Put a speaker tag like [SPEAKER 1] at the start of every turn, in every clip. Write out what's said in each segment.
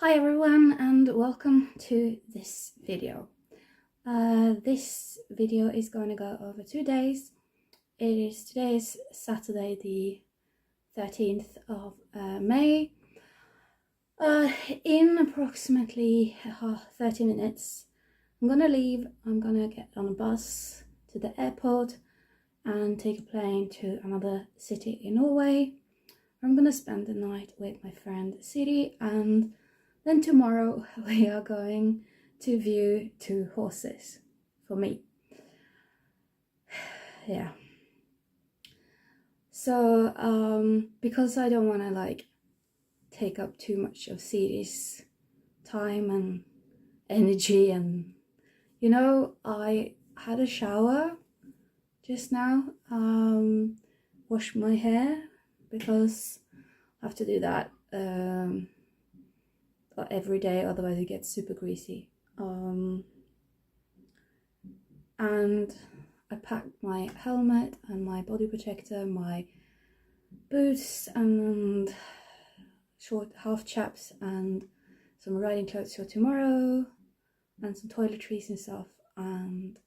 [SPEAKER 1] Hi everyone and welcome to this video. This video is going to go over 2 days. Today is Saturday the 13th of May. In approximately 30 minutes I'm gonna leave. I'm gonna get on a bus to the airport and take a plane to another city in Norway. I'm gonna spend the night with my friend Siri, and then tomorrow we are going to view 2 horses for me. Yeah. So because I don't want to take up too much of Siri's time and energy, and I had a shower just now, washed my hair because I have to do that every day, otherwise it gets super greasy. And I packed my helmet and my body protector, my boots and short half chaps and some riding clothes for tomorrow and some toiletries and stuff, and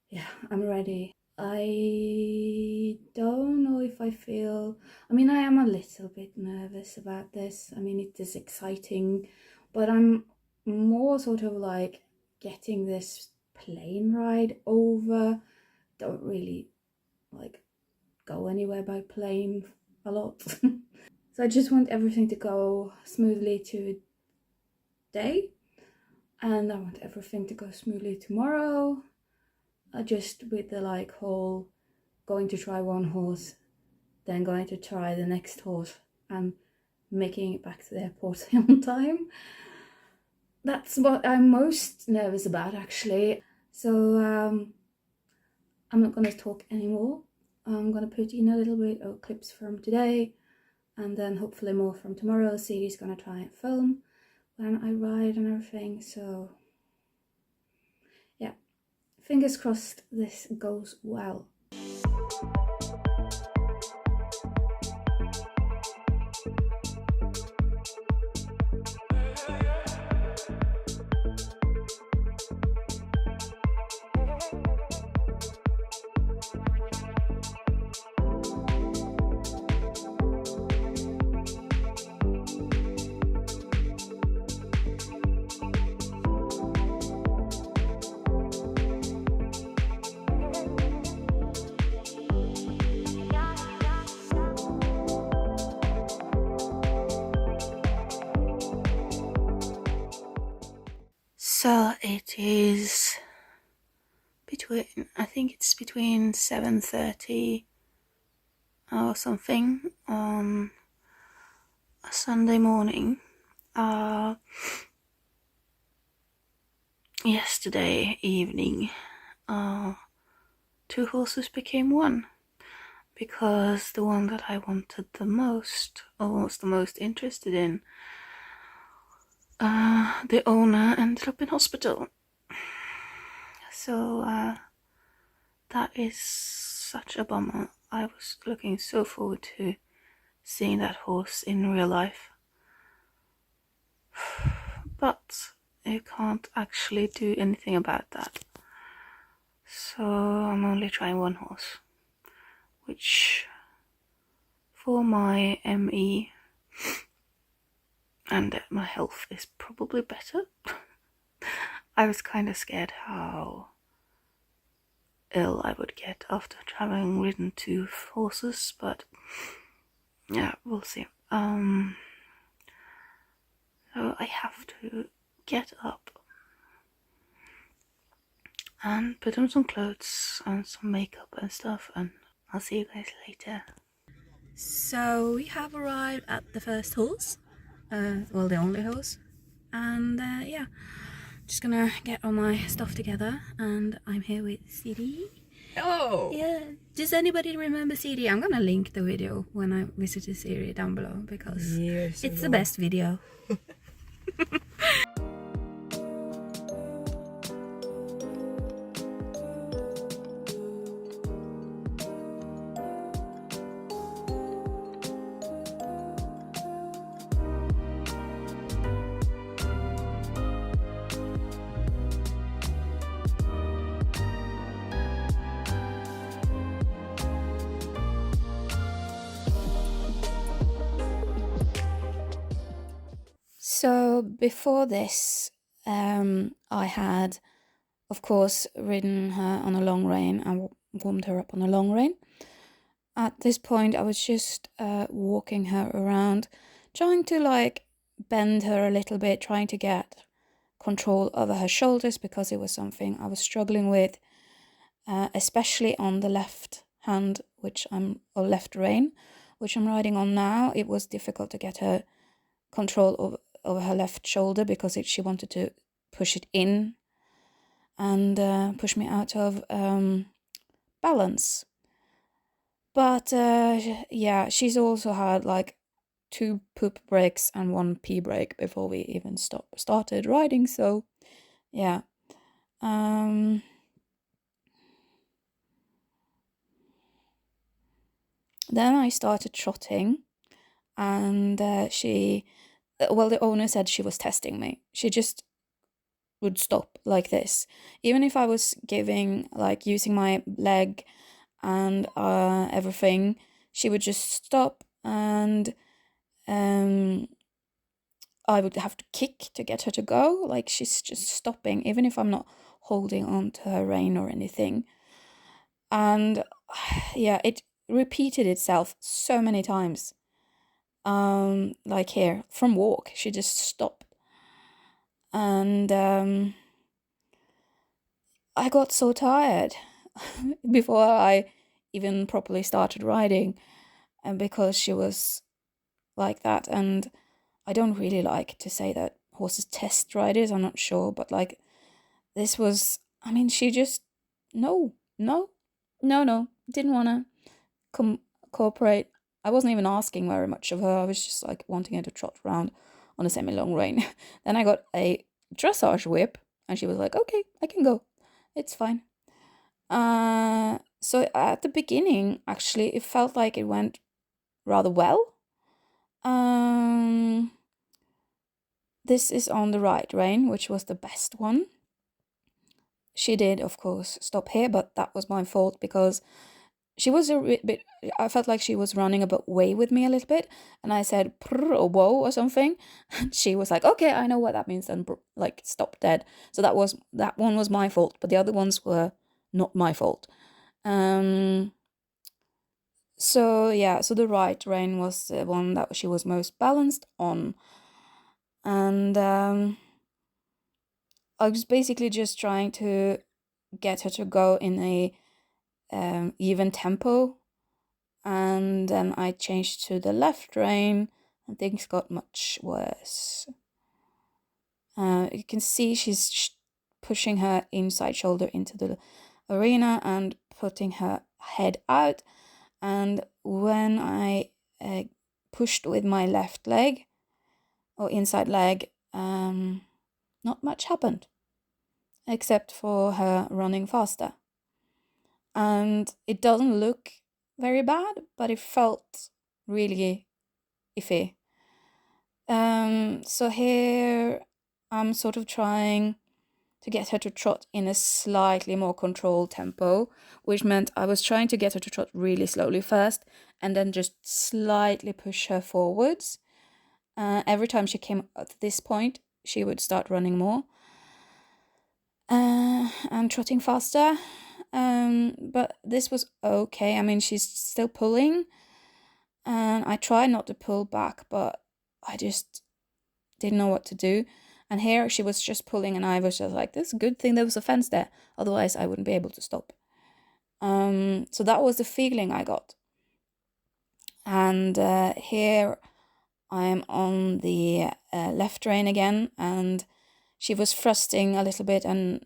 [SPEAKER 1] yeah, I'm ready. I don't know if I am a little bit nervous about this. I mean, it is exciting, but I'm more sort of like getting this plane ride over. Don't really go anywhere by plane a lot. So I just want everything to go smoothly today, and I want everything to go smoothly tomorrow. Just with the whole going to try one horse, then going to try the next horse and making it back to the airport on time. That's what I'm most nervous about, actually. So I'm not going to talk anymore. I'm going to put in a little bit of clips from today and then hopefully more from tomorrow. Siri's going to try and film when I ride and everything. So yeah, fingers crossed this goes well. So it is between 7:30 or something on a Sunday morning. Yesterday evening, 2 horses became 1, because the one that I wanted the most, or was the most interested in, the owner ended up in hospital. So that is such a bummer. I was looking so forward to seeing that horse in real life, but you can't actually do anything about that. So I'm only trying 1 horse, which for my ME and my health is probably better. I was kind of scared how ill I would get after having ridden 2 horses, but yeah, we'll see. So I have to get up and put on some clothes and some makeup and stuff, and I'll see you guys later. So we have arrived at the first horse, well, the only horse, and yeah, just gonna get all my stuff together, and I'm here with Siri.
[SPEAKER 2] Hello!
[SPEAKER 1] Yeah, does anybody remember Siri? I'm gonna link the video when I visited Siri down below, because it's the best video. So before this, I had, of course, ridden her on a long rein and warmed her up on a long rein. At this point, I was just walking her around, trying to like bend her a little bit, trying to get control over her shoulders because it was something I was struggling with, especially on the left hand, or left rein, which I'm riding on now. It was difficult to get her control over her left shoulder because she wanted to push it in and push me out of balance. But yeah, she's also had like 2 poop breaks and 1 pee break before we even started riding. So yeah. Then I started trotting, and the owner said she was testing me. She just would stop like this, even if I was using my leg and everything. She would just stop, and I would have to kick to get her to go. Like, she's just stopping, even if I'm not holding on to her rein or anything. And yeah, it repeated itself so many times. Like here, from walk, she just stopped. And I got so tired before I even properly started riding, and because she was like that. And I don't really like to say that horses test riders, I'm not sure, but like this was, I mean, she just, no, no, no, no, didn't want to cooperate. I wasn't even asking very much of her. I was just like wanting her to trot around on a semi-long rein. Then I got a dressage whip, and she was like, okay, I can go. It's fine. So at the beginning, actually, it felt like it went rather well. This is on the right rein, which was the best one. She did, of course, stop here, but that was my fault because she was a bit. I felt like she was running a bit way with me a little bit, and I said prr or whoa or something, and she was like, "Okay, I know what that means," and like stop dead. So that one was my fault, but the other ones were not my fault. So yeah, so the right rein was the one that she was most balanced on, and I was basically just trying to get her to go in a even tempo, and then I changed to the left rein, and things got much worse. You can see she's pushing her inside shoulder into the arena and putting her head out, and when I pushed with my left leg or inside leg, not much happened except for her running faster. And it doesn't look very bad, but it felt really iffy. So here I'm sort of trying to get her to trot in a slightly more controlled tempo, which meant I was trying to get her to trot really slowly first and then just slightly push her forwards. Every time she came at this point, she would start running more and trotting faster. But this was okay. I mean, she's still pulling, and I tried not to pull back, but I just didn't know what to do. And here she was just pulling, and I was just like, this is a good thing there was a fence there, otherwise I wouldn't be able to stop. So that was the feeling I got. And here I'm on the left rein again, and she was thrusting a little bit, and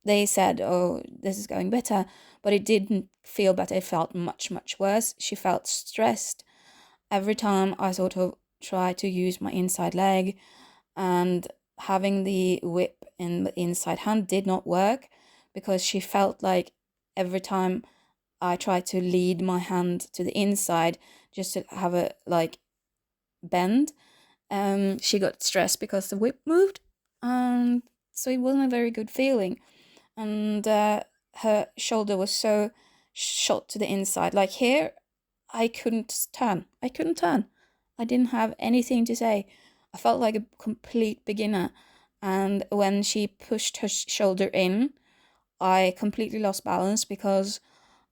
[SPEAKER 1] they said, oh, this is going better, but it didn't feel better. It felt much, much worse. She felt stressed. Every time I sort of tried to use my inside leg, and having the whip in the inside hand did not work because she felt like every time I tried to lead my hand to the inside just to have a like bend, she got stressed because the whip moved, and so it wasn't a very good feeling. And her shoulder was so shot to the inside. Like here, I couldn't turn. I didn't have anything to say.
[SPEAKER 2] I felt like a complete beginner. And when she pushed her shoulder in, I completely lost balance because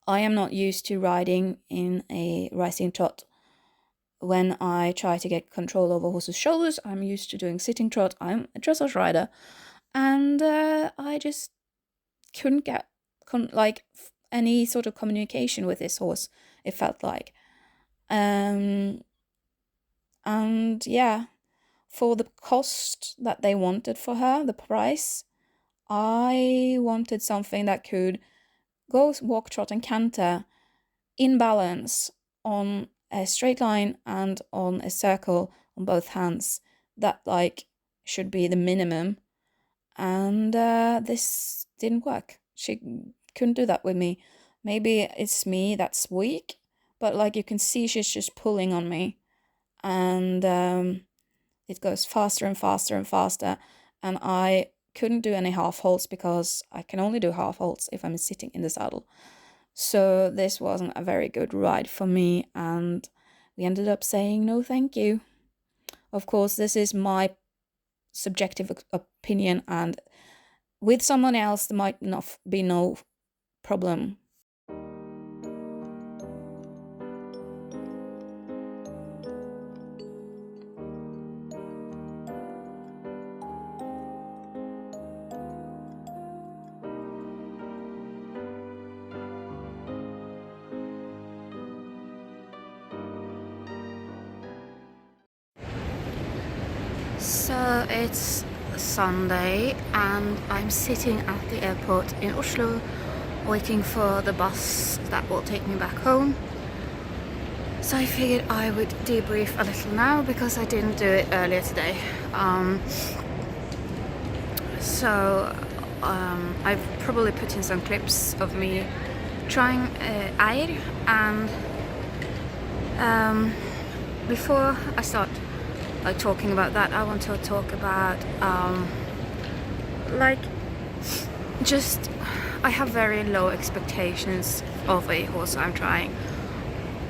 [SPEAKER 2] I am not used to riding in a rising trot. When I try to get control over horse's shoulders, I'm used to doing sitting trot. I'm a dressage rider, and I just couldn't get any sort of communication with this horse. It felt like, and yeah, for the cost that they wanted for her, the price, I wanted something that could go walk, trot, and canter in balance on a straight line and on a circle on both hands. That should be the minimum. And this didn't work. She couldn't do that with me. Maybe it's me that's weak, but you can see she's just pulling on me. And it goes faster and faster and faster. And I couldn't do any half halts because I can only do half halts if I'm sitting in the saddle. So this wasn't a very good ride for me, and we ended up saying no thank you. Of course, this is my subjective opinion, and with someone else there might not be no problem. So it's Sunday and I'm sitting at the airport in Oslo waiting for the bus that will take me back home. So I figured I would debrief a little now because I didn't do it earlier today. I've probably put in some clips of me trying Eir, and before I start talking about that, I want to talk about I have very low expectations of a horse I'm trying,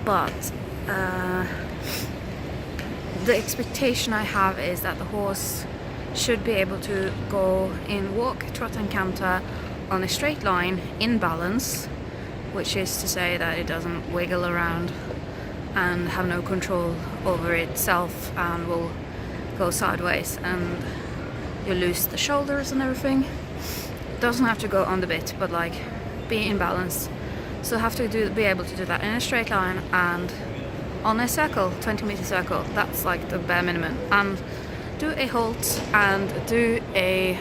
[SPEAKER 2] but the expectation I have is that the horse should be able to go in walk, trot and canter on a straight line in balance, which is to say that it doesn't wiggle around and have no control over itself and will go sideways and you lose the shoulders and everything. It doesn't have to go on the bit, but be in balance. So have to be able to do that in a straight line and on a circle, 20-meter circle. That's the bare minimum. And do a halt and do a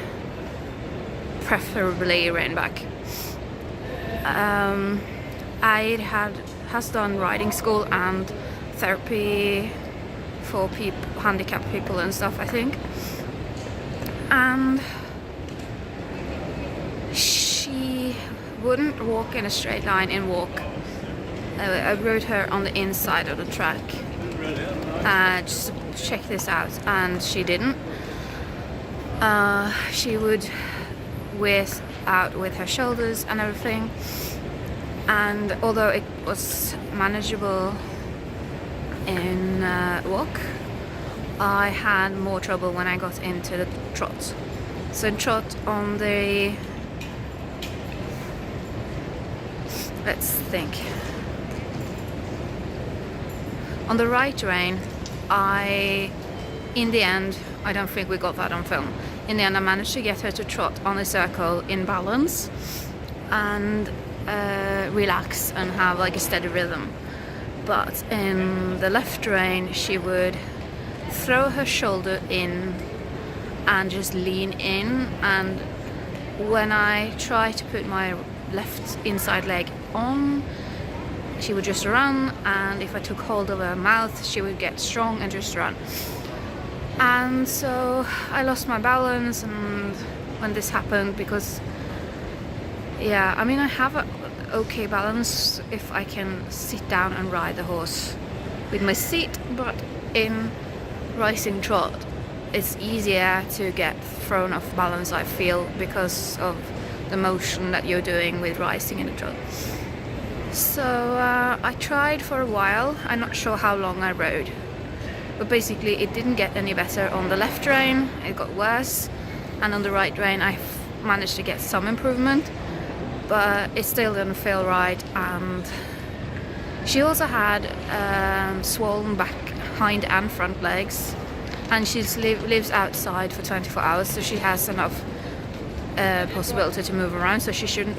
[SPEAKER 2] preferably rein back. I has done riding school and therapy for handicapped people and stuff, I think. And she wouldn't walk in a straight line in walk. I rode her on the inside of the track just to check this out, and she didn't. She would with out with her shoulders and everything, and although it was manageable in walk, I had more trouble when I got into the trot. So in trot on the, let's think, on the right rein, in the end, I don't think we got that on film. In the end, I managed to get her to trot on a circle in balance and relax and have a steady rhythm. But in the left rein, she would throw her shoulder in and just lean in, and when I try to put my left inside leg on, she would just run, and if I took hold of her mouth, she would get strong and just run. And so I lost my balance and when this happened, because I have a okay balance if I can sit down and ride the horse with my seat, but in rising trot it's easier to get thrown off balance, I feel, because of the motion that you're doing with rising in the trot. So I tried for a while. I'm not sure how long I rode. But basically it didn't get any better on the left rein, it got worse, and on the right rein I managed to get some improvement, but it still didn't feel right. And she also had swollen back, hind and front legs, and she lives outside for 24 hours, so she has enough possibility to move around, so she shouldn't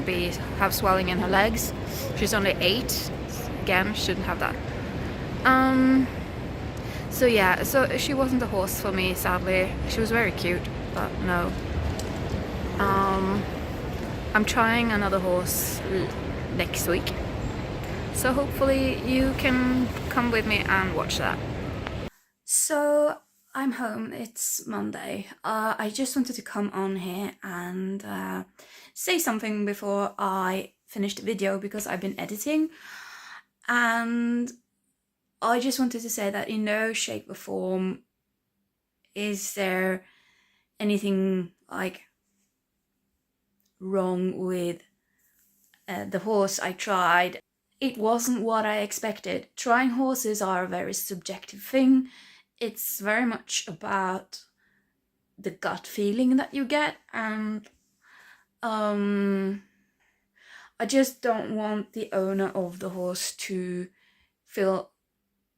[SPEAKER 2] have swelling in her legs. She's only 8, again, shouldn't have that. So yeah, so she wasn't a horse for me, sadly. She was very cute, but no. I'm trying another horse next week, so hopefully you can come with me and watch that. So I'm home, it's Monday. I just wanted to come on here and say something before I finish the video, because I've been editing, and I just wanted to say that in no shape or form is there anything like wrong with the horse I tried. It wasn't what I expected. Trying horses are a very subjective thing. It's very much about the gut feeling that you get, and I just don't want the owner of the horse to feel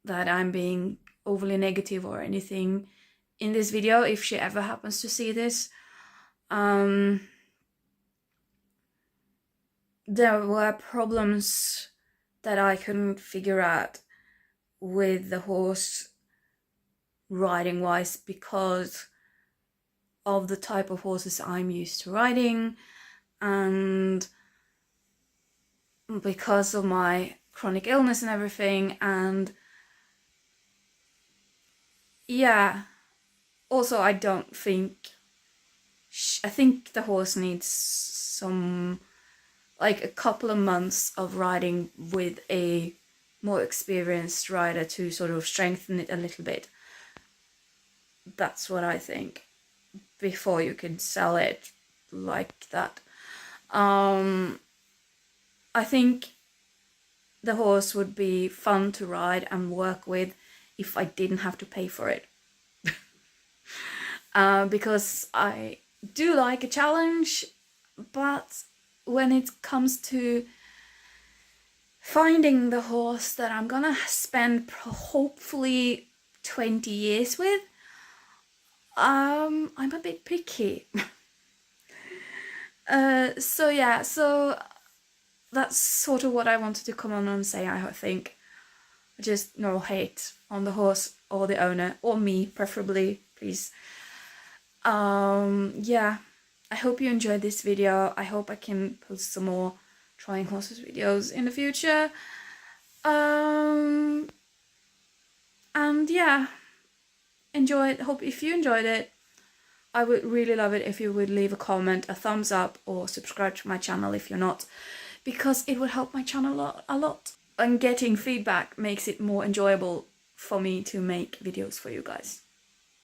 [SPEAKER 2] that I'm being overly negative or anything in this video, if she ever happens to see this. There were problems that I couldn't figure out with the horse riding wise because of the type of horses I'm used to riding, and because of my chronic illness and everything. And yeah, also I don't think I think the horse needs some, like, a couple of months of riding with a more experienced rider to sort of strengthen it a little bit. That's what I think, before you can sell it like that. I think the horse would be fun to ride and work with if I didn't have to pay for it. Because I do like a challenge, but when it comes to finding the horse that I'm gonna spend hopefully 20 years with, I'm a bit picky. So yeah, so that's sort of what I wanted to come on and say. I think just no hate on the horse or the owner, or me preferably, please. Yeah, I hope you enjoyed this video. I hope I can post some more trying horses videos in the future. And yeah, enjoy it. Hope if you enjoyed it, I would really love it if you would leave a comment, a thumbs up, or subscribe to my channel if you're not, because it would help my channel a lot. And getting feedback makes it more enjoyable for me to make videos for you guys.